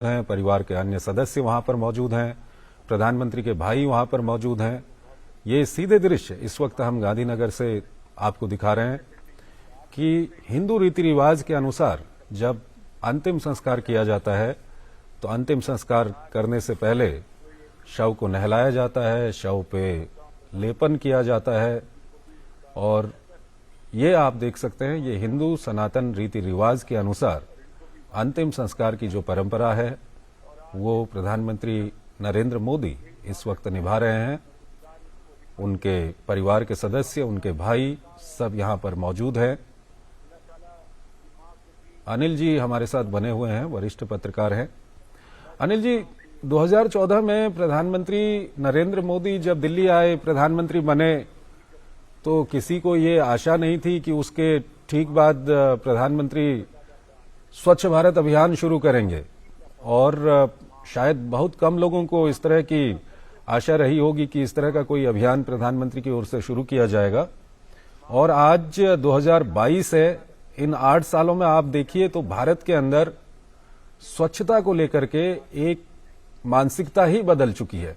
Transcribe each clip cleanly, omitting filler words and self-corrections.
हैं, परिवार के अन्य सदस्य वहां पर मौजूद हैं, प्रधानमंत्री के भाई वहां पर मौजूद हैं। ये सीधे दृश्य इस वक्त हम गांधीनगर से आपको दिखा रहे हैं कि हिंदू रीति रिवाज के अनुसार जब अंतिम संस्कार किया जाता है तो अंतिम संस्कार करने से पहले शव को नहलाया जाता है, शव पे लेपन किया जाता है और ये आप देख सकते हैं, ये हिंदू सनातन रीति रिवाज के अनुसार अंतिम संस्कार की जो परंपरा है वो प्रधानमंत्री नरेंद्र मोदी इस वक्त निभा रहे हैं। उनके परिवार के सदस्य, उनके भाई सब यहां पर मौजूद हैं। अनिल जी हमारे साथ बने हुए हैं, वरिष्ठ पत्रकार हैं। अनिल जी, 2014 में प्रधानमंत्री नरेंद्र मोदी जब दिल्ली आए, प्रधानमंत्री बने, तो किसी को ये आशा नहीं थी कि उसके ठीक बाद प्रधानमंत्री स्वच्छ भारत अभियान शुरू करेंगे और शायद बहुत कम लोगों को इस तरह की आशा रही होगी कि इस तरह का कोई अभियान प्रधानमंत्री की ओर से शुरू किया जाएगा। और आज 2022 है, इन 8 सालों में आप देखिए तो भारत के अंदर स्वच्छता को लेकर के एक मानसिकता ही बदल चुकी है।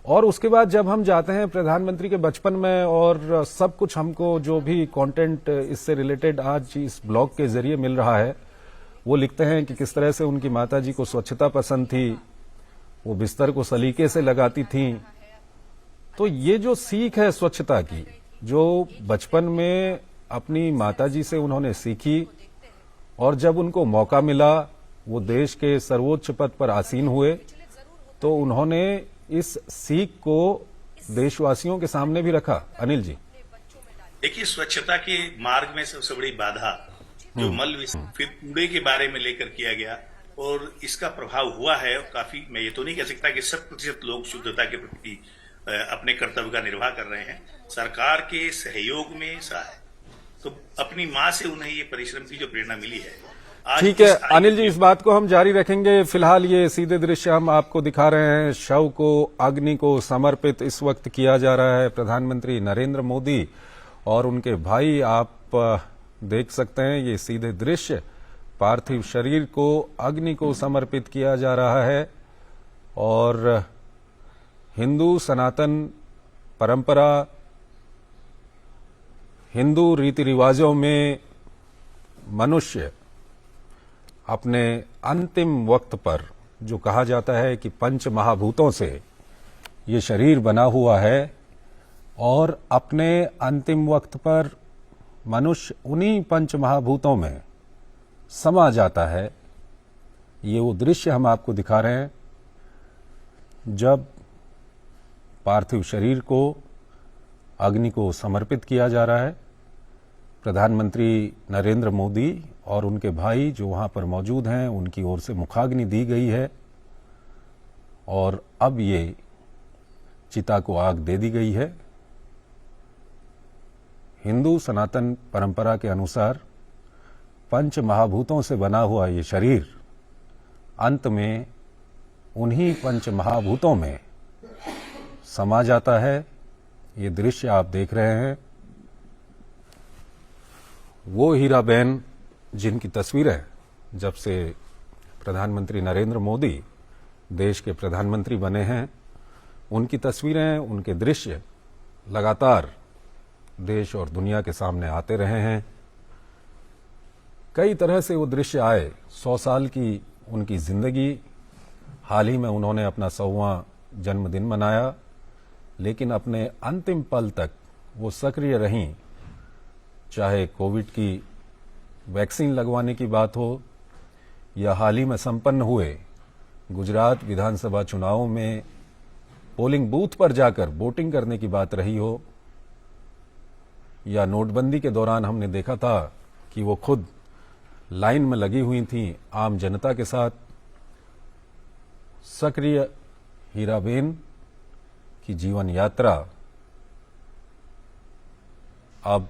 और उसके बाद जब हम जाते हैं प्रधानमंत्री के बचपन में और सब कुछ हमको जो भी कंटेंट इससे रिलेटेड आज इस ब्लॉग के जरिए मिल रहा है, वो लिखते हैं कि किस तरह से उनकी माताजी को स्वच्छता पसंद थी, वो बिस्तर को सलीके से लगाती थीं। तो ये जो सीख है स्वच्छता की, जो बचपन में अपनी माताजी से उन्होंने सीखी और जब उनको मौका मिला, वो देश के सर्वोच्च पद पर आसीन हुए, तो उन्होंने इस सीख को देशवासियों के सामने भी रखा। अनिल जी, देखिए, स्वच्छता के मार्ग में सबसे बड़ी बाधा जो मल फिर कूड़े के बारे में लेकर किया गया और इसका प्रभाव हुआ है काफी। मैं ये तो नहीं कह सकता कि 100% लोग शुद्धता के प्रति अपने कर्तव्य का निर्वाह कर रहे हैं। सरकार के सहयोग में ऐसा है, तो अपनी माँ से उन्हें ये परिश्रम की जो प्रेरणा मिली है। ठीक है अनिल जी, इस बात को हम जारी रखेंगे। फिलहाल ये सीधे दृश्य हम आपको दिखा रहे हैं, शव को अग्नि को समर्पित इस वक्त किया जा रहा है। प्रधानमंत्री नरेंद्र मोदी और उनके भाई, आप देख सकते हैं ये सीधे दृश्य, पार्थिव शरीर को अग्नि को समर्पित किया जा रहा है। और हिंदू सनातन परंपरा, हिंदू रीति रिवाजों में मनुष्य अपने अंतिम वक्त पर, जो कहा जाता है कि पंच महाभूतों से ये शरीर बना हुआ है, और अपने अंतिम वक्त पर मनुष्य उन्हीं पंच महाभूतों में समा जाता है। ये वो दृश्य हम आपको दिखा रहे हैं जब पार्थिव शरीर को अग्नि को समर्पित किया जा रहा है। प्रधानमंत्री नरेंद्र मोदी और उनके भाई जो वहां पर मौजूद हैं, उनकी ओर से मुखाग्नि दी गई है और अब ये चिता को आग दे दी गई है। हिंदू सनातन परंपरा के अनुसार पंच महाभूतों से बना हुआ ये शरीर अंत में उन्हीं पंच महाभूतों में समा जाता है। ये दृश्य आप देख रहे हैं, वो हीराबेन जिनकी तस्वीरें जब से प्रधानमंत्री नरेंद्र मोदी देश के प्रधानमंत्री बने हैं, उनकी तस्वीरें, उनके दृश्य लगातार देश और दुनिया के सामने आते रहे हैं। कई तरह से वो दृश्य आए। 100 साल की उनकी जिंदगी, हाल ही में उन्होंने अपना 100वां जन्मदिन मनाया, लेकिन अपने अंतिम पल तक वो सक्रिय रहीं। चाहे कोविड की वैक्सीन लगवाने की बात हो या हाल ही में संपन्न हुए गुजरात विधानसभा चुनावों में पोलिंग बूथ पर जाकर वोटिंग करने की बात रही हो, या नोटबंदी के दौरान हमने देखा था कि वो खुद लाइन में लगी हुई थी आम जनता के साथ। सक्रिय हीराबेन की जीवन यात्रा अब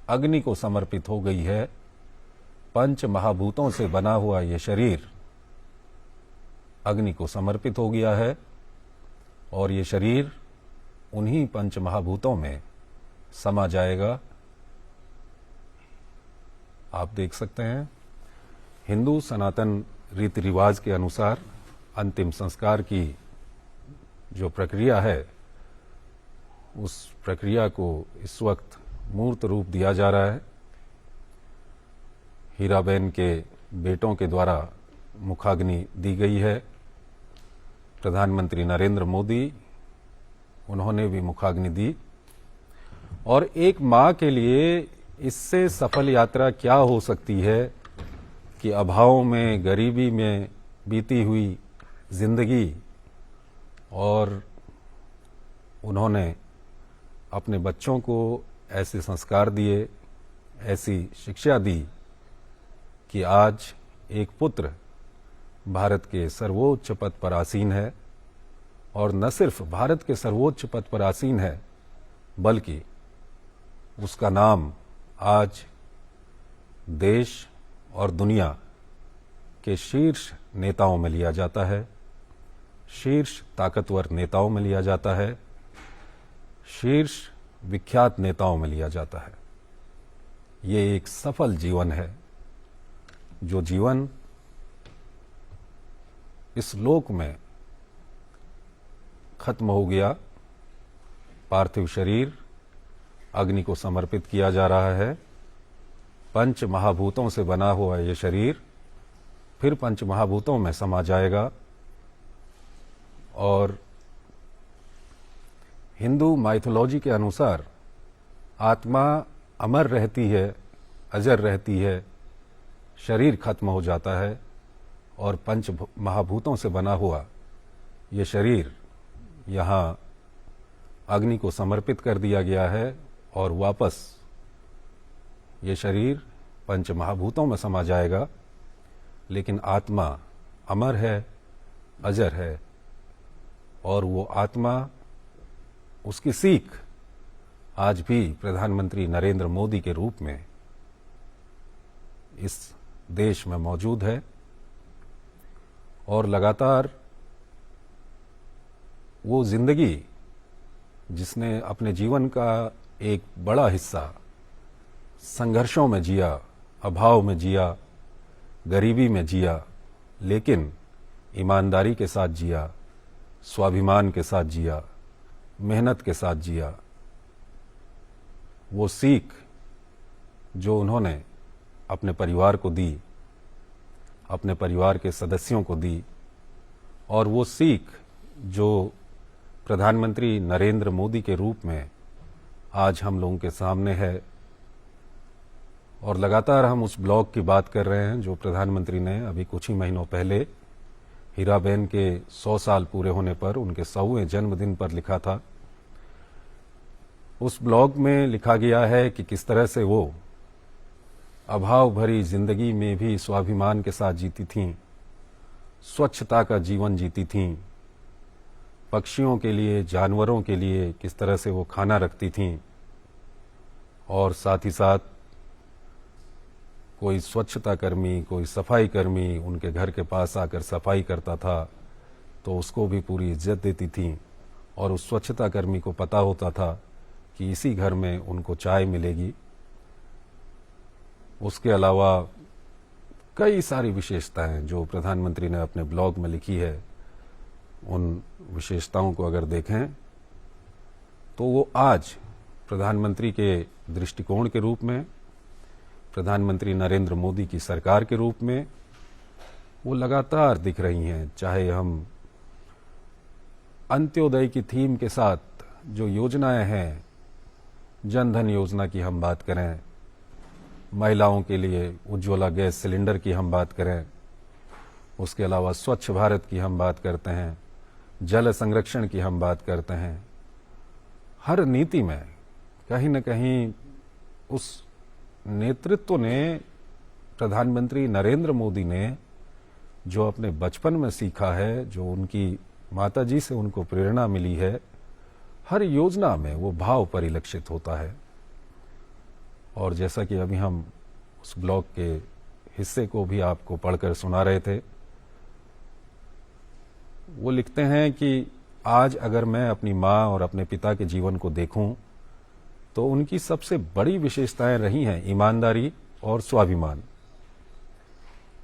अग्नि को समर्पित हो गई है। पंच महाभूतों से बना हुआ ये शरीर अग्नि को समर्पित हो गया है और ये शरीर उन्हीं पंच महाभूतों में समा जाएगा। आप देख सकते हैं हिंदू सनातन रीति रिवाज के अनुसार अंतिम संस्कार की जो प्रक्रिया है, उस प्रक्रिया को इस वक्त मूर्त रूप दिया जा रहा है। हीराबेन के बेटों के द्वारा मुखाग्नि दी गई है। प्रधानमंत्री नरेंद्र मोदी, उन्होंने भी मुखाग्नि दी। और एक मां के लिए इससे सफल यात्रा क्या हो सकती है कि अभाव में, गरीबी में बीती हुई जिंदगी, और उन्होंने अपने बच्चों को ऐसे संस्कार दिए, ऐसी शिक्षा दी कि आज एक पुत्र भारत के सर्वोच्च पद पर आसीन है। और न सिर्फ भारत के सर्वोच्च पद पर आसीन है, बल्कि उसका नाम आज देश और दुनिया के शीर्ष नेताओं में लिया जाता है, शीर्ष ताकतवर नेताओं में लिया जाता है, शीर्ष विख्यात नेताओं में लिया जाता है। ये एक सफल जीवन है, जो जीवन इस लोक में खत्म हो गया। पार्थिव शरीर अग्नि को समर्पित किया जा रहा है। पंच महाभूतों से बना हुआ ये शरीर फिर पंच महाभूतों में समा जाएगा। और हिंदू माइथोलॉजी के अनुसार आत्मा अमर रहती है, अजर रहती है, शरीर खत्म हो जाता है, और पंच महाभूतों से बना हुआ ये शरीर यहाँ अग्नि को समर्पित कर दिया गया है, और वापस ये शरीर पंच महाभूतों में समा जाएगा। लेकिन आत्मा अमर है, अजर है, और वो आत्मा, उसकी सीख आज भी प्रधानमंत्री नरेंद्र मोदी के रूप में इस देश में मौजूद है। और लगातार वो जिंदगी जिसने अपने जीवन का एक बड़ा हिस्सा संघर्षों में जिया, अभाव में जिया, गरीबी में जिया, लेकिन ईमानदारी के साथ जिया, स्वाभिमान के साथ जिया, मेहनत के साथ जिया, वो सीख जो उन्होंने अपने परिवार को दी, अपने परिवार के सदस्यों को दी, और वो सीख जो प्रधानमंत्री नरेंद्र मोदी के रूप में आज हम लोगों के सामने है। और लगातार हम उस ब्लॉग की बात कर रहे हैं जो प्रधानमंत्री ने अभी कुछ ही महीनों पहले हीराबेन के 100 साल पूरे होने पर, उनके 100वें जन्मदिन पर लिखा था। उस ब्लॉग में लिखा गया है कि किस तरह से वो अभाव भरी जिंदगी में भी स्वाभिमान के साथ जीती थीं, स्वच्छता का जीवन जीती थीं, पक्षियों के लिए, जानवरों के लिए किस तरह से वो खाना रखती थीं, और साथ ही साथ कोई स्वच्छता कर्मी, कोई सफाई कर्मी उनके घर के पास आकर सफाई करता था तो उसको भी पूरी इज्जत देती थीं, और उस स्वच्छता कर्मी को पता होता था कि इसी घर में उनको चाय मिलेगी। उसके अलावा कई सारी विशेषताएं जो प्रधानमंत्री ने अपने ब्लॉग में लिखी है, उन विशेषताओं को अगर देखें तो वो आज प्रधानमंत्री के दृष्टिकोण के रूप में, प्रधानमंत्री नरेंद्र मोदी की सरकार के रूप में वो लगातार दिख रही हैं। चाहे हम अंत्योदय की थीम के साथ जो योजनाएं हैं, जनधन योजना की हम बात करें, महिलाओं के लिए उज्ज्वला गैस सिलेंडर की हम बात करें, उसके अलावा स्वच्छ भारत की हम बात करते हैं, जल संरक्षण की हम बात करते हैं, हर नीति में कहीं न कहीं उस नेतृत्व ने, प्रधानमंत्री नरेंद्र मोदी ने जो अपने बचपन में सीखा है, जो उनकी माताजी से उनको प्रेरणा मिली है, हर योजना में वो भाव परिलक्षित होता है। और जैसा कि अभी हम उस ब्लॉग के हिस्से को भी आपको पढ़कर सुना रहे थे, वो लिखते हैं कि आज अगर मैं अपनी माँ और अपने पिता के जीवन को देखूं तो उनकी सबसे बड़ी विशेषताएं रही हैं ईमानदारी और स्वाभिमान।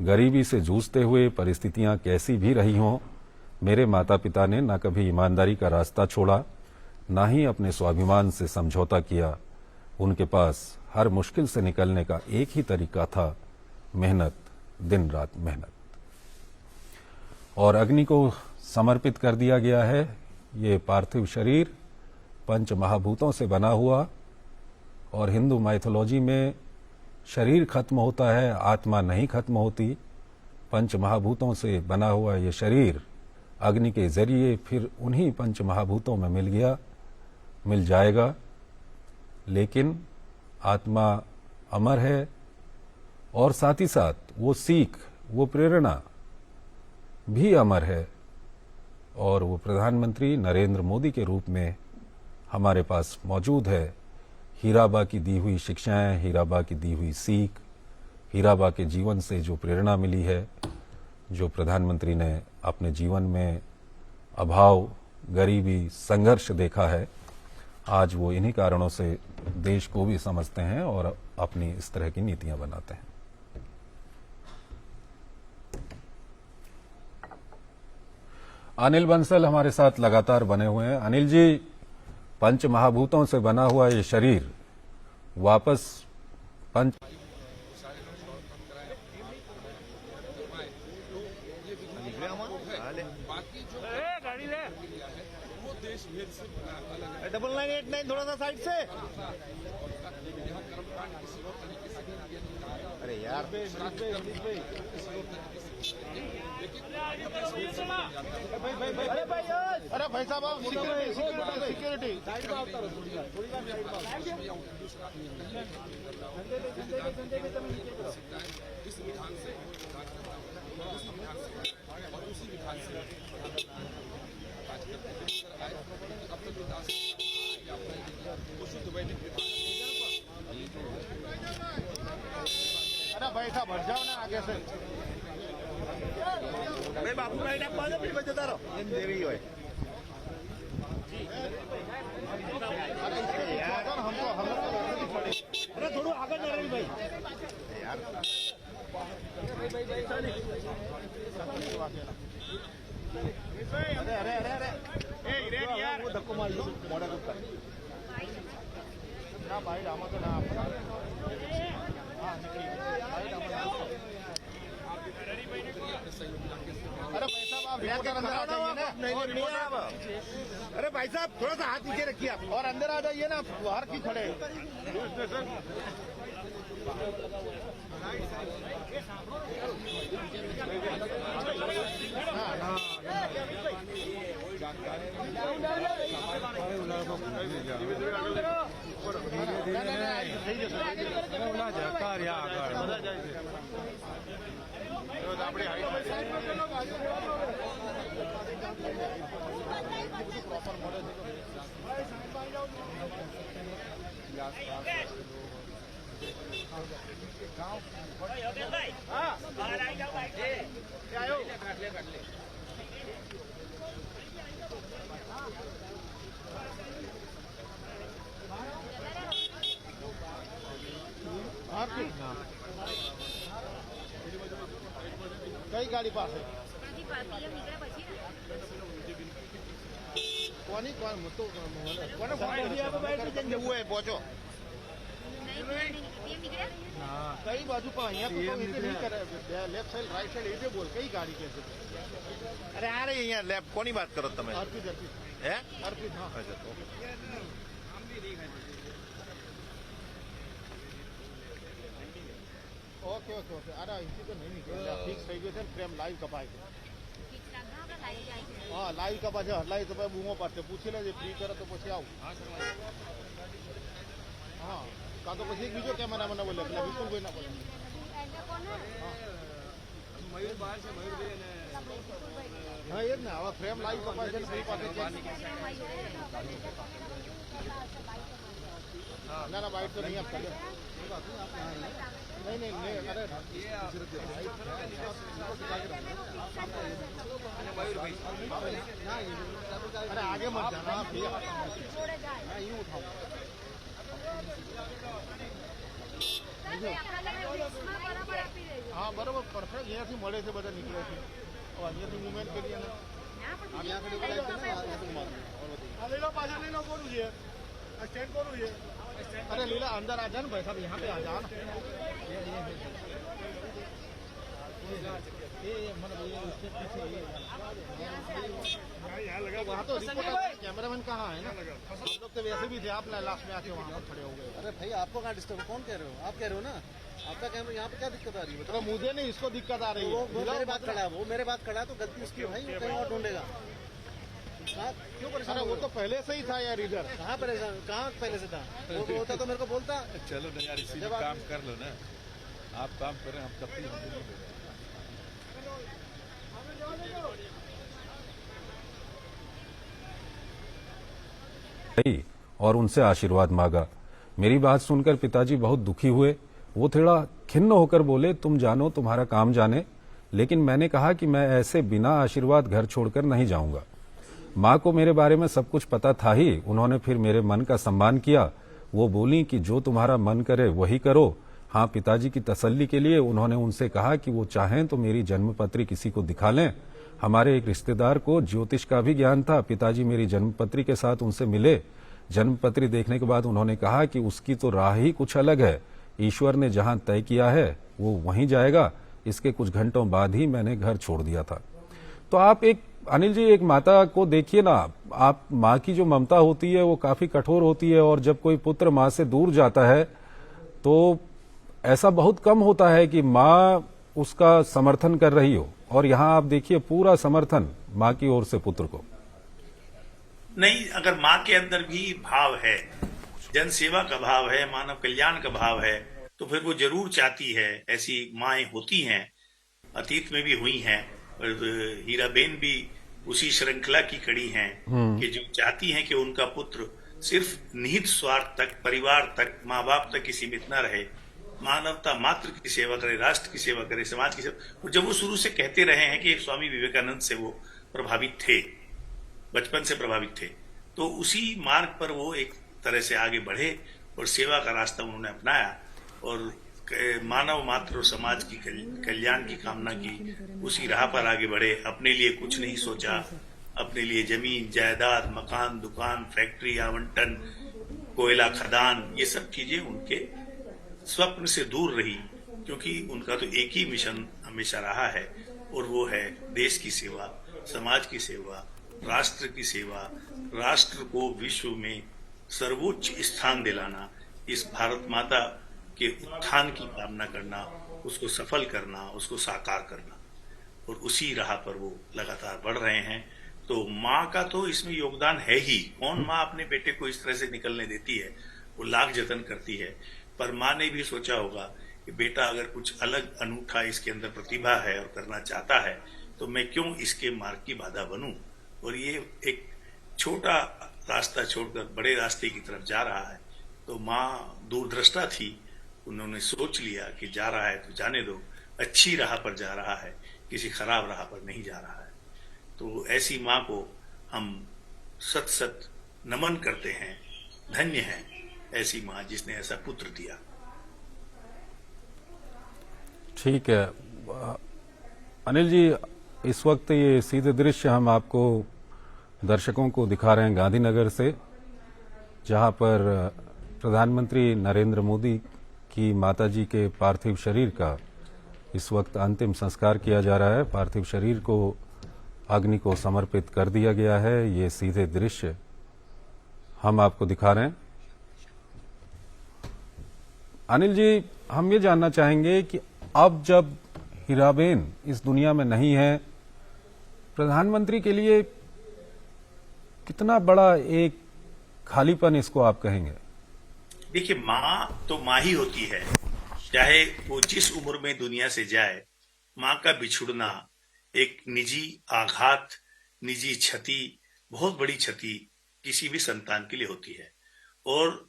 गरीबी से जूझते हुए परिस्थितियां कैसी भी रही हों, मेरे माता पिता ने न कभी ईमानदारी का रास्ता छोड़ा, न ही अपने स्वाभिमान से समझौता किया। उनके पास हर मुश्किल से निकलने का एक ही तरीका था, मेहनत, दिन रात मेहनत। और अग्नि को समर्पित कर दिया गया है। ये पार्थिव शरीर पंच महाभूतों से बना हुआ, और हिंदू माइथोलॉजी में शरीर खत्म होता है, आत्मा नहीं खत्म होती। पंच महाभूतों से बना हुआ ये शरीर अग्नि के जरिए फिर उन्हीं पंच महाभूतों में मिल जाएगा। लेकिन आत्मा अमर है, और साथ ही साथ वो सीख, वो प्रेरणा भी अमर है। और वो प्रधानमंत्री नरेंद्र मोदी के रूप में हमारे पास मौजूद है। हीराबा की दी हुई शिक्षाएं, हीराबा की दी हुई सीख, हीराबा के जीवन से जो प्रेरणा मिली है, जो प्रधानमंत्री ने अपने जीवन में अभाव, गरीबी, संघर्ष देखा है, आज वो इन्हीं कारणों से देश को भी समझते हैं और अपनी इस तरह की नीतियां बनाते हैं। अनिल बंसल हमारे साथ लगातार बने हुए हैं। अनिल जी, पंच महाभूतों से बना हुआ ये शरीर वापस पंच डबल 989 थोड़ा सा साइड से। अरे यार अरे भाई साहब आप सिक्योरिटी अरे बैठा भर जाओ ना आगे से। भाई बापू भाई ना पाले फिर बचता रहो इन देवी होए। अरे यार हमको अरे थोड़ा आगे जा रही भाई यार। अरे अरे अरे अरे ए यार वो धक्को मार लो मॉडल ऊपर ना भाई रामा तो ना अरे भाई साहब आप अंदर आ जाइए ना। नहीं आप अरे भाई साहब थोड़ा सा हाथ नीचे रखिए आप और अंदर आ जाइए ना। बाहर क्यों खड़े कई गाड़ी पास है कोनी कौन तो कोने वो है पहुंचो कई बाजू पर यहाँ तो इसे नहीं करे लेफ्ट साइड राइट साइड ऐसे बोल कई गाड़ी कैसे। अरे आ रही है यहाँ लेफ्ट कोनी बात करो तुम अर्पित है अर्पित हाँ ओके ओके ओके अरे इसी तो नहीं निकल फिक्स થઈ ગયો છે ફ્રેમ લાઈવ કપાય છે હા લાઈવ કપાય છે લાઈવ કપાય બૂમો પાડશે પૂછી લેજે ફ્રી કરે તો પછી આવું હા કા તો પછી બીજો કેમેરા મને બોલે એટલે વિપુલ ભાઈ ના બોલે મયુર બહાર છે મયુર ભાઈ અને હા એ જ ને હવે ફ્રેમ લાઈવ કપાય છે ને ફ્રી પાસે ना ना बाइट तो नहीं आप कर नहीं अरे अरे आगे मत जाना आप यूँ उठाओ हाँ हाँ बराबर परफेक्ट यहाँ से मड़े से बता निकले थे और यहाँ से मूवमेंट करिए ना आप यहाँ खड़े हो जाते हैं यहाँ से घुमा दो ले लो पाछा ले लो कौन हुई स्टैंड कौन हुई अरे लीला अंदर आ जाना भाई साहब यहाँ पे आ जाओ ना ये मतलब ये उसके पीछे वहाँ तो कैमरामैन कहाँ है ना हम लोग तो वैसे भी थे आप लास्ट में आके वहाँ पर खड़े हो गए अरे भाई आपको कहाँ डिस्टर्ब कौन कह रहे हो आप कह रहे हो ना आपका कैमरा यहाँ पे क्या दिक्कत आ रही है तो मुझे नहीं इसको दिक्कत आ रही है वो मेरे बात खड़ा है वो मेरे बात खड़ा है तो गलती उसकी है भाई वो कहीं और ढूंढेगा क्यों परेशान अरे वो तो पहले से ही था यार इधर कहाँ परेशान कहाँ पहले से था वो होता तो मेरे को बोलता चलो ना यार इसी में काम कर लो ना आप काम करें हम कब तक गई और उनसे आशीर्वाद मांगा। मेरी बात सुनकर पिताजी बहुत दुखी हुए। वो थोड़ा खिन्न होकर बोले, तुम जानो तुम्हारा काम जाने, लेकिन मैंने कहा कि मैं ऐसे बिना आशीर्वाद घर छोड़कर नहीं जाऊंगा। माँ को मेरे बारे में सब कुछ पता था ही। उन्होंने फिर मेरे मन का सम्मान किया। वो बोली कि जो तुम्हारा मन करे वही करो। हाँ, पिताजी की तसल्ली के लिए उन्होंने उनसे कहा कि वो चाहें तो मेरी जन्मपत्री किसी को दिखा लें। हमारे एक रिश्तेदार को ज्योतिष का भी ज्ञान था। पिताजी मेरी जन्मपत्री के साथ उनसे मिले। जन्मपत्री देखने के बाद उन्होंने कहा कि उसकी तो राह ही कुछ अलग है। ईश्वर ने जहां तय किया है वो वहीं जाएगा। इसके कुछ घंटों बाद ही मैंने घर छोड़ दिया था। तो आप एक अनिल जी एक माता को देखिए ना, आप माँ की जो ममता होती है वो काफी कठोर होती है, और जब कोई पुत्र माँ से दूर जाता है तो ऐसा बहुत कम होता है कि माँ उसका समर्थन कर रही हो, और यहाँ आप देखिए पूरा समर्थन माँ की ओर से पुत्र को। नहीं, अगर माँ के अंदर भी भाव है, जन सेवा का भाव है, मानव कल्याण का भाव है, तो फिर वो जरूर चाहती है। ऐसी माएं होती हैं, अतीत में भी हुई हैं, और हीराबेन भी उसी श्रृंखला की कड़ी हैं कि जो चाहती हैं कि उनका पुत्र सिर्फ निहित स्वार्थ तक, परिवार तक, माँ बाप तक ही सीमित न रहे, मानवता मात्र की सेवा करे, राष्ट्र की सेवा करे, समाज की सेवा। और जब वो शुरू से कहते रहे हैं कि स्वामी विवेकानंद से वो प्रभावित थे, बचपन से प्रभावित थे, तो उसी मार्ग पर वो एक तरह से आगे बढ़े और सेवा का रास्ता उन्होंने अपनाया और मानव मात्र और समाज की कल्याण की कामना की, उसी राह पर आगे बढ़े। अपने लिए कुछ नहीं सोचा, अपने लिए जमीन जायदाद, मकान, दुकान, फैक्ट्री, आवंटन, कोयला खदान, ये सब चीजें उनके स्वप्न से दूर रही, क्योंकि उनका तो एक ही मिशन हमेशा रहा है, और वो है देश की सेवा, समाज की सेवा, राष्ट्र की सेवा, राष्ट्र को विश्व में सर्वोच्च स्थान दिलाना, इस भारत माता के उत्थान की कामना करना, उसको सफल करना, उसको साकार करना, और उसी राह पर वो लगातार बढ़ रहे हैं। तो माँ का तो इसमें योगदान है ही। कौन माँ अपने बेटे को इस तरह से निकलने देती है? वो लाख जतन करती है, पर माँ ने भी सोचा होगा कि बेटा अगर कुछ अलग अनूठा इसके अंदर प्रतिभा है और करना चाहता है, तो मैं क्यों इसके मार्ग की बाधा बनूं? और ये एक छोटा रास्ता छोड़कर बड़े रास्ते की तरफ जा रहा है। तो माँ दूरदृष्टा थी, उन्होंने सोच लिया कि जा रहा है तो जाने दो, अच्छी राह पर जा रहा है, किसी खराब राह पर नहीं जा रहा है। तो ऐसी माँ को हम सत सत नमन करते हैं। धन्य है ऐसी माँ जिसने ऐसा पुत्र दिया। ठीक है अनिल जी, इस वक्त ये सीधे दृश्य हम आपको दर्शकों को दिखा रहे हैं गांधीनगर से, जहां पर प्रधानमंत्री नरेंद्र मोदी की माताजी के पार्थिव शरीर का इस वक्त अंतिम संस्कार किया जा रहा है। पार्थिव शरीर को अग्नि को समर्पित कर दिया गया है। ये सीधे दृश्य हम आपको दिखा रहे हैं। अनिल जी, हम ये जानना चाहेंगे कि अब जब हीराबेन इस दुनिया में नहीं है, प्रधानमंत्री के लिए कितना बड़ा एक खालीपन इसको आप कहेंगे? देखिए, माँ तो माँ ही होती है, चाहे वो जिस उम्र में दुनिया से जाए। माँ का बिछुड़ना एक निजी आघात, निजी क्षति, बहुत बड़ी क्षति किसी भी संतान के लिए होती है। और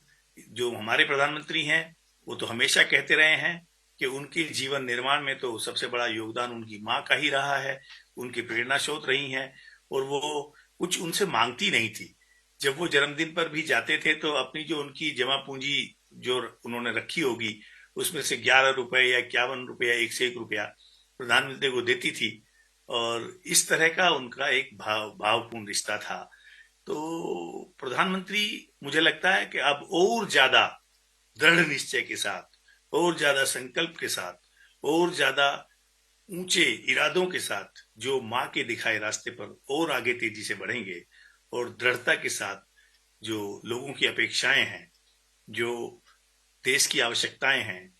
जो हमारे प्रधानमंत्री हैं वो तो हमेशा कहते रहे हैं कि उनके जीवन निर्माण में तो सबसे बड़ा योगदान उनकी माँ का ही रहा है, उनकी प्रेरणा स्रोत रही हैं, और वो कुछ उनसे मांगती नहीं थी। जब वो जन्मदिन पर भी जाते थे तो अपनी जो उनकी जमा पूंजी जो उन्होंने रखी होगी उसमें से 11 रुपए या 51 रुपया 101 रुपया प्रधानमंत्री को देती थी, और इस तरह का उनका एक भावपूर्ण रिश्ता था। तो प्रधानमंत्री मुझे लगता है कि अब और ज्यादा दृढ़ निश्चय के साथ, और ज्यादा संकल्प के साथ, और ज्यादा ऊंचे इरादों के साथ जो माँ के दिखाए रास्ते पर और आगे तेजी से बढ़ेंगे, और दृढ़ता के साथ जो लोगों की अपेक्षाएं हैं, जो देश की आवश्यकताएं हैं,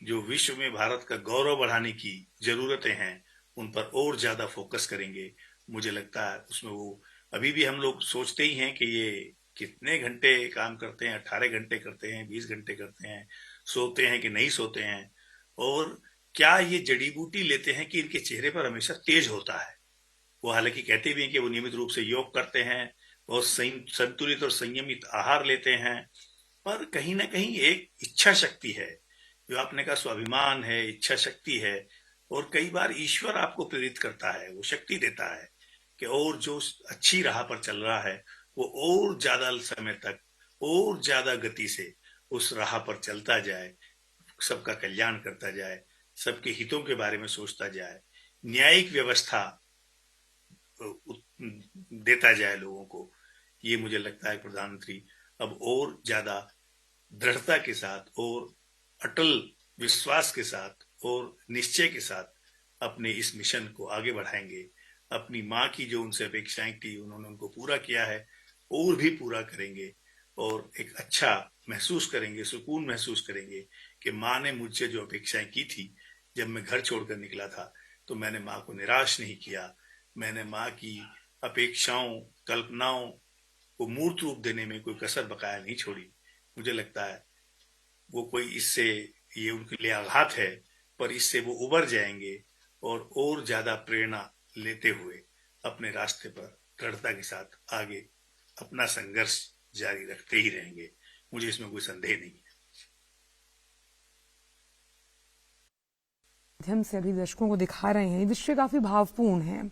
जो विश्व में भारत का गौरव बढ़ाने की जरूरतें हैं, उन पर और ज्यादा फोकस करेंगे। मुझे लगता है उसमें वो, अभी भी हम लोग सोचते ही हैं कि ये कितने घंटे काम करते हैं, 18 घंटे करते हैं, 20 घंटे करते हैं, सोते हैं कि नहीं सोते हैं, और क्या ये जड़ी बूटी लेते हैं कि इनके चेहरे पर हमेशा तेज होता है। वो हालांकि कहते भी हैं कि वो नियमित रूप से योग करते हैं और संतुलित और संयमित आहार लेते हैं, पर कहीं ना कहीं एक इच्छा शक्ति है, जो आपने कहा स्वाभिमान है, इच्छा शक्ति है, और कई बार ईश्वर आपको प्रेरित करता है, वो शक्ति देता है कि और जो अच्छी राह पर चल रहा है वो और ज्यादा समय तक और ज्यादा गति से उस राह पर चलता जाए, सबका कल्याण करता जाए, सबके हितों के बारे में सोचता जाए, न्यायिक व्यवस्था देता जाए लोगों को। ये मुझे लगता है प्रधानमंत्री अब और ज्यादा दृढ़ता के साथ और अटल विश्वास के साथ और निश्चय के साथ अपने इस मिशन को आगे बढ़ाएंगे। अपनी माँ की जो उनसे अपेक्षाएं थी उन्होंने उनको पूरा किया है, और भी पूरा करेंगे, और एक अच्छा महसूस करेंगे, सुकून महसूस करेंगे कि माँ ने मुझसे जो अपेक्षाएं की थी, जब मैं घर छोड़कर निकला था तो मैंने माँ को निराश नहीं किया, मैंने माँ की अपेक्षाओं कल्पनाओं को मूर्त रूप देने में कोई कसर बकाया नहीं छोड़ी। मुझे लगता है वो कोई इससे, ये उनके लिए आघात है, पर इससे वो उबर जाएंगे और ज्यादा प्रेरणा लेते हुए अपने रास्ते पर दृढ़ता के साथ आगे अपना संघर्ष जारी रखते ही रहेंगे। मुझे इसमें कोई संदेह नहीं है। माध्यम से अभी दर्शकों को दिखा रहे हैं, ये दृश्य काफी भावपूर्ण है।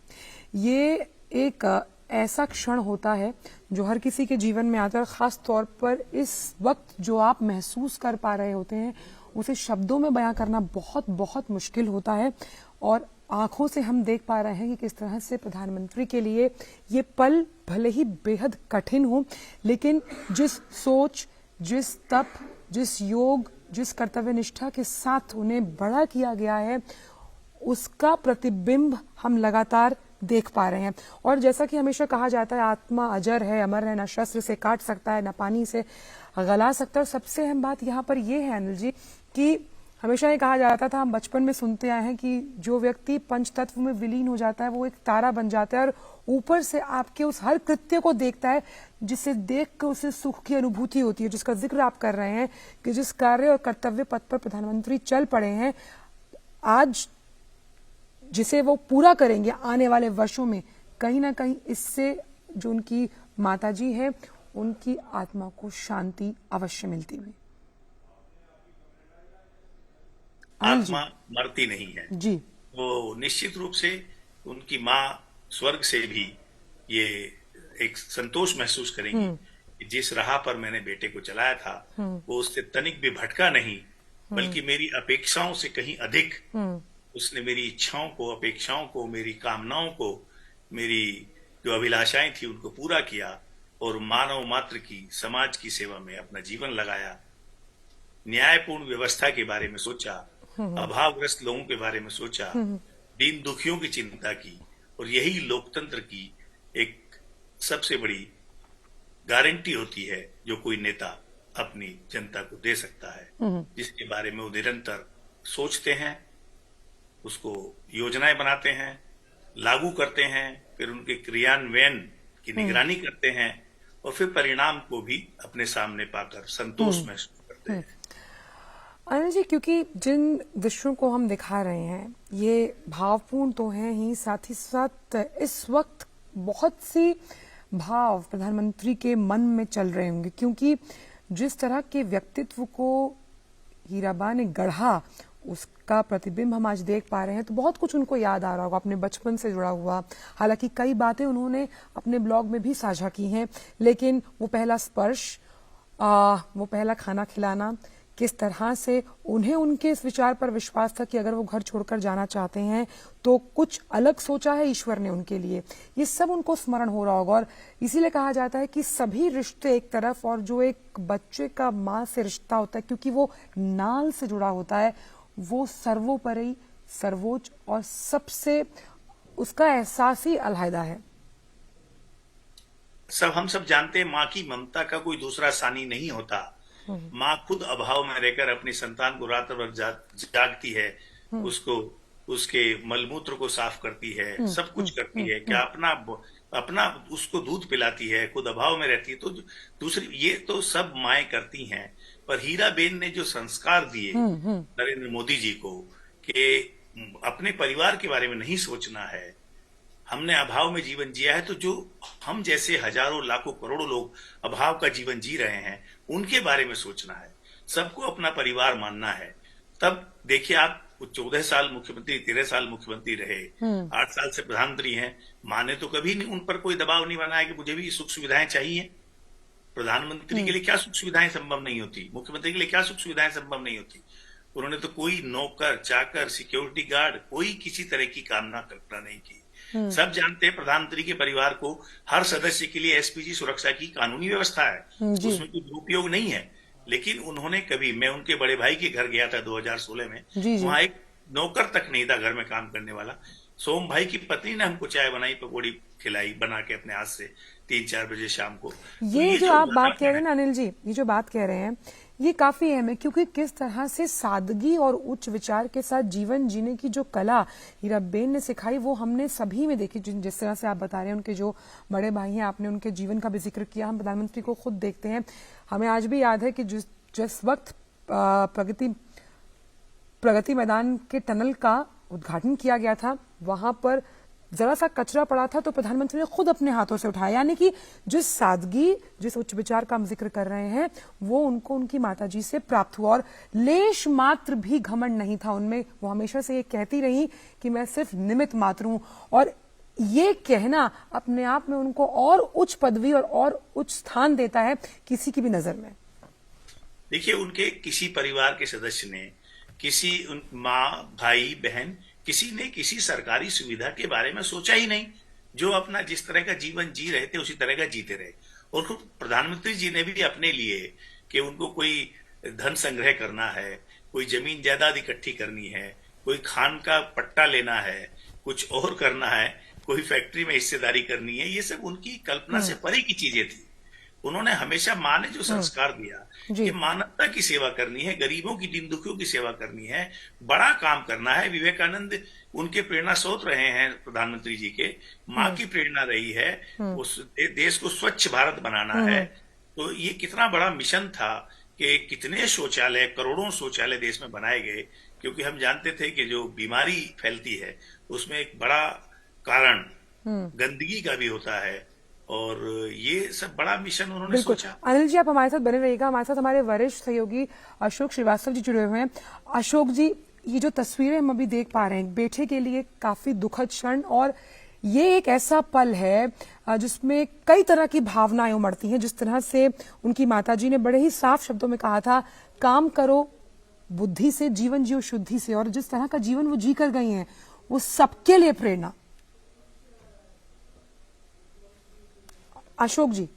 ये एक ऐसा क्षण होता है जो हर किसी के जीवन में आता है, और खास तौर पर इस वक्त जो आप महसूस कर पा रहे होते हैं उसे शब्दों में बयां करना बहुत बहुत मुश्किल होता है। और आंखों से हम देख पा रहे हैं कि किस तरह से प्रधानमंत्री के लिए ये पल भले ही बेहद कठिन हो, लेकिन जिस सोच, जिस तप, जिस योग, जिस कर्तव्य निष्ठा के साथ उन्हें बड़ा किया गया है, उसका प्रतिबिंब हम लगातार देख पा रहे हैं। और जैसा कि हमेशा कहा जाता है, आत्मा अजर है, अमर है, ना शस्त्र से काट सकता है, ना पानी से गला सकता है। और सबसे अहम बात यहाँ पर यह है अनिल जी कि हमेशा ये कहा जाता था, हम बचपन में सुनते आए हैं कि जो व्यक्ति पंच तत्व में विलीन हो जाता है वो एक तारा बन जाता है, और ऊपर से आपके उस हर कृत्य को देखता है, जिसे देख कर उसे सुख की अनुभूति होती है, जिसका जिक्र आप कर रहे हैं कि जिस कार्य और कर्तव्य पथ पर प्रधानमंत्री चल पड़े हैं आज, जिसे वो पूरा करेंगे आने वाले वर्षों में, कहीं ना कहीं इससे जो उनकी माताजी है उनकी आत्मा को शांति अवश्य मिलती हुई। आत्मा मरती नहीं है जी, वो निश्चित रूप से उनकी माँ स्वर्ग से भी ये एक संतोष महसूस करेंगी कि जिस राह पर मैंने बेटे को चलाया था वो उससे तनिक भी भटका नहीं, बल्कि मेरी अपेक्षाओं से कहीं अधिक उसने मेरी इच्छाओं को, अपेक्षाओं को, मेरी कामनाओं को, मेरी जो अभिलाषाएं थी उनको पूरा किया, और मानव मात्र की, समाज की सेवा में अपना जीवन लगाया। न्यायपूर्ण व्यवस्था के बारे में सोचा, अभावग्रस्त लोगों के बारे में सोचा, दीन दुखियों की चिंता की, और यही लोकतंत्र की एक सबसे बड़ी गारंटी होती है जो कोई नेता अपनी जनता को दे सकता है, जिसके बारे में वो निरंतर सोचते हैं, उसको योजनाएं बनाते हैं, लागू करते हैं, फिर उनके क्रियान्वयन की निगरानी करते हैं, और फिर परिणाम को भी अपने सामने पाकर संतोष महसूस करते हैं। अनिल जी, क्योंकि जिन दृश्यों को हम दिखा रहे हैं ये भावपूर्ण तो हैं ही, साथ ही साथ इस वक्त बहुत सी भाव प्रधानमंत्री के मन में चल रहे होंगे, क्योंकि जिस तरह के व्यक्तित्व को हीराबा ने गढ़ा उसका प्रतिबिंब हम आज देख पा रहे हैं, तो बहुत कुछ उनको याद आ रहा होगा अपने बचपन से जुड़ा हुआ। हालांकि कई बातें उन्होंने अपने ब्लॉग में भी साझा की हैं, लेकिन वो पहला स्पर्श, वो पहला खाना खिलाना, किस तरह से उन्हें उनके इस विचार पर विश्वास था कि अगर वो घर छोड़कर जाना चाहते हैं तो कुछ अलग सोचा है ईश्वर ने उनके लिए, ये सब उनको स्मरण हो रहा होगा। और इसीलिए कहा जाता है कि सभी रिश्ते एक तरफ, और जो एक बच्चे का माँ से रिश्ता होता है क्योंकि वो नाल से जुड़ा होता है, वो सर्वोपरि, सर्वोच्च और सबसे उसका एहसास ही अलहदा है। हम सब जानते हैं माँ की ममता का कोई दूसरा सानी नहीं होता। माँ खुद अभाव में रहकर अपनी संतान को रात भर जागती है, उसको उसके मलमूत्र को साफ करती है, सब कुछ करती है, क्या अपना उसको दूध पिलाती है, खुद अभाव में रहती है। तो दूसरी ये तो सब माएं करती हैं, पर हीराबेन ने जो संस्कार दिए नरेंद्र मोदी जी को कि अपने परिवार के बारे में नहीं सोचना है, हमने अभाव में जीवन जिया है, तो जो हम जैसे हजारों लाखों करोड़ों लोग अभाव का जीवन जी रहे हैं उनके बारे में सोचना है, सबको अपना परिवार मानना है। तब देखिए आप 14 साल मुख्यमंत्री, 13 साल मुख्यमंत्री रहे, 8 साल से प्रधानमंत्री हैं। माँ ने तो कभी नहीं उन पर कोई दबाव नहीं बनाया कि मुझे भी सुख सुविधाएं चाहिए। प्रधानमंत्री के लिए क्या सुख सुविधाएं संभव नहीं होती, मुख्यमंत्री के लिए क्या सुख सुविधाएं संभव नहीं होती। उन्होंने तो कोई नौकर चाकर, सिक्योरिटी गार्ड, कोई किसी तरह की कामना कल्पना नहीं की। सब जानते हैं प्रधानमंत्री के परिवार को हर सदस्य के लिए एसपीजी सुरक्षा की कानूनी व्यवस्था है, उसमें कोई दुरुपयोग नहीं है। लेकिन उन्होंने कभी, मैं उनके बड़े भाई के घर गया था 2016 में, वहां एक नौकर तक नहीं था घर में काम करने वाला। सोम भाई की पत्नी ने हमको चाय बनाई, पकौड़ी खिलाई बना के अपने हाथ से 3-4 बजे शाम को। ये जो आप बात कह रहे हैं ना अनिल जी, ये जो बात कह रहे हैं ये काफी अहम है, क्योंकि किस तरह से सादगी और उच्च विचार के साथ जीवन जीने की जो कला हीराबेन ने सिखाई वो हमने सभी में देखी। जिस तरह से आप बता रहे हैं उनके जो बड़े भाई हैं, आपने उनके जीवन का भी जिक्र किया, हम प्रधानमंत्री को खुद देखते हैं। हमें आज भी याद है कि जिस वक्त प्रगति मैदान के टनल का उद्घाटन किया गया था, वहां पर जरा सा कचरा पड़ा था तो प्रधानमंत्री ने खुद अपने हाथों से उठाया। यानी कि जिस सादगी, जिस उच्च विचार का हम जिक्र कर रहे हैं, वो उनको उनकी माताजी से प्राप्त हुआ, और लेश मात्र भी घमंड नहीं था उनमें। वो हमेशा से ये कहती रही कि मैं सिर्फ निमित्त मात्र हूं, और ये कहना अपने आप में उनको और उच्च पदवी और उच्च स्थान देता है किसी की भी नजर में। देखिए, उनके किसी परिवार के सदस्य ने, किसी माँ, भाई, बहन, किसी ने किसी सरकारी सुविधा के बारे में सोचा ही नहीं। जो अपना जिस तरह का जीवन जी रहे थे उसी तरह का जीते रहे। और खुद प्रधानमंत्री जी ने भी अपने लिए कि उनको कोई धन संग्रह करना है, कोई जमीन जायदाद इकट्ठी करनी है, कोई खान का पट्टा लेना है, कुछ और करना है, कोई फैक्ट्री में हिस्सेदारी करनी है, ये सब उनकी कल्पना से परे की चीजें थी। उन्होंने हमेशा माँ ने जो संस्कार दिया कि मानवता की सेवा करनी है, गरीबों की, दीन दुखियों की सेवा करनी है, बड़ा काम करना है। विवेकानंद उनके प्रेरणा स्रोत रहे हैं प्रधानमंत्री जी के, माँ की प्रेरणा रही है, उस देश को स्वच्छ भारत बनाना है। तो ये कितना बड़ा मिशन था कि कितने शौचालय, करोड़ों शौचालय देश में बनाए गए, क्योंकि हम जानते थे कि जो बीमारी फैलती है उसमें एक बड़ा कारण गंदगी का भी होता है। और ये सब बड़ा मिशन उन्होंने सोचा। अनिल जी, आप हमारे साथ बने रहिएगा। हमारे साथ हमारे वरिष्ठ सहयोगी अशोक श्रीवास्तव जी जुड़े हुए हैं। अशोक जी, ये जो तस्वीरें हम अभी देख पा रहे हैं, बेटे के लिए काफी दुखद क्षण, और ये एक ऐसा पल है जिसमें कई तरह की भावनाएं उमड़ती हैं। जिस तरह से उनकी माताजी ने बड़े ही साफ शब्दों में कहा था, काम करो बुद्धि से, जीवन जियो शुद्धि से, और जिस तरह का जीवन वो जी कर गई हैं वो सबके लिए प्रेरणा। अशोक जी,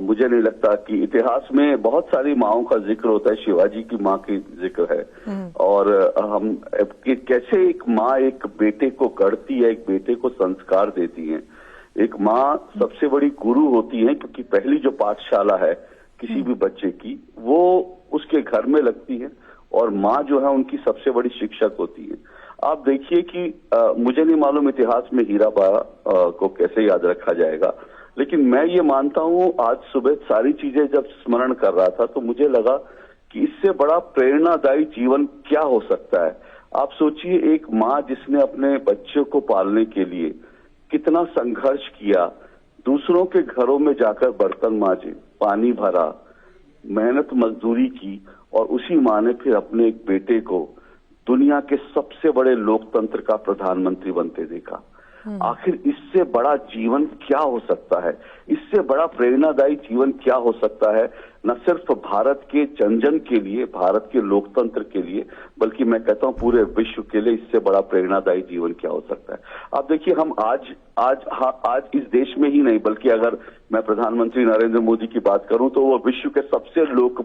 मुझे नहीं लगता कि इतिहास में बहुत सारी माओं का जिक्र होता है, शिवाजी की माँ की जिक्र है, और हम कि कैसे एक माँ एक बेटे को गढ़ती है, एक बेटे को संस्कार देती है। एक माँ सबसे बड़ी गुरु होती है, क्योंकि पहली जो पाठशाला है किसी भी बच्चे की वो उसके घर में लगती है, और माँ जो है उनकी सबसे बड़ी शिक्षक होती है। आप देखिए कि मुझे नहीं मालूम इतिहास में हीराबा को कैसे याद रखा जाएगा, लेकिन मैं ये मानता हूँ, आज सुबह सारी चीजें जब स्मरण कर रहा था तो मुझे लगा कि इससे बड़ा प्रेरणादायी जीवन क्या हो सकता है। आप सोचिए, एक माँ जिसने अपने बच्चों को पालने के लिए कितना संघर्ष किया, दूसरों के घरों में जाकर बर्तन मांजे, पानी भरा, मेहनत मजदूरी की, और उसी माँ ने फिर अपने एक बेटे को दुनिया के सबसे बड़े लोकतंत्र का प्रधानमंत्री बनते देखा। आखिर इससे बड़ा जीवन क्या हो सकता है, इससे बड़ा प्रेरणादायी जीवन क्या हो सकता है, न सिर्फ भारत के जन के लिए, भारत के लोकतंत्र के लिए, बल्कि मैं कहता हूं पूरे विश्व के लिए इससे बड़ा प्रेरणादायी जीवन क्या हो सकता है। आप देखिए, हम आज इस देश में ही नहीं, बल्कि अगर मैं प्रधानमंत्री नरेंद्र मोदी की बात करूं तो वो विश्व के सबसे